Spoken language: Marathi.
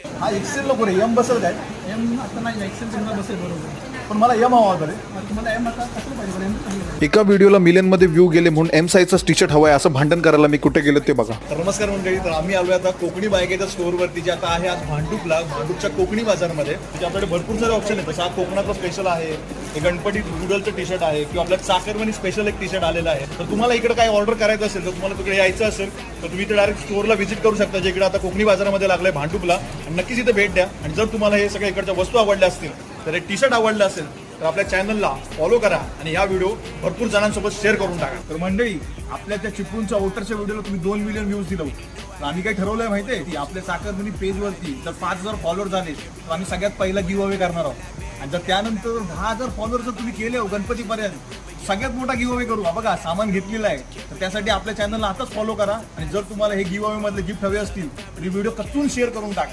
हा एक्सेल नको रे, एम बसेल काय? एम आता नाही, एक्सेल तुम्हाला बसेल बरोबर, पण मला एम हवा होता रे. तुम्हाला एम आता कसं पाहिजे पण एम चांगलं. एका व्हिडिओला मिलियनमध्ये व्ह्यू गेले म्हणून एम साईजचाच टी शर्ट हवा आहे असं भांडण करायला मी कुठे गेलो ते बघा. तर नमस्कार मंडळी, तर आम्ही आलो आता कोकणी बायकेच्या स्टोअरवरती जे आता आहे आज भांडूपला, भांडूपच्या कोकणी बाजारमध्ये. म्हणजे आपल्याकडे भरपूर सारे ऑप्शन आहेत. जसं हा कोकणातलं स्पेशल आहे, हे गणपती डुडलचं टी शर्ट आहे, किंवा आपल्या चाकरवणी स्पेशल एक टी शर्ट आलेलं आहे. तर तुम्हाला इकडे काय ऑर्डर करायचं असेल, तर तुम्हाला तिकडे यायचं असेल तर तुम्ही इथे डायरेक्ट स्टोअरला व्हिजिट करू शकता, जे इकडे आता कोकणी बाजारामध्ये लागलं आहे भांडूपला. आणि नक्कीच इथे भेट द्या. आणि जर तुम्हाला हे सगळ्या इकडच्या वस्तू आवडल्या असतील, तर हे टी शर्ट आवडलं असेल तर आपल्या चॅनलला फॉलो करा आणि हा व्हिडिओ भरपूर जणांसोबत शेअर करून टाका. तर मंडळी, आपल्या त्या चिपळूणच्या वोटरच्या व्हिडिओला तुम्ही 2 मिलियन व्ह्यूज दिलं. तर आम्ही काय ठरवलंय माहिती आहे की आपल्या चाकरमनी पेजवरती जर 5,000 फॉलोअर झाले तर आम्ही सगळ्यात पहिला गिव्ह अवे करणार आहोत. आणि जर त्यानंतर 10,000 फॉलोअर जर तुम्ही केले हो गणपतीपर्यंत, सगळ्यात मोठा गिव्ह अवे करू. बघा, सामान घेतलेलं आहे. तर त्यासाठी आपल्या चॅनलला आताच फॉलो करा. आणि जर तुम्हाला हे गिव्ह अवे मधले गिफ्ट हवे असतील तर व्हिडिओ कचून शेअर करून टाका.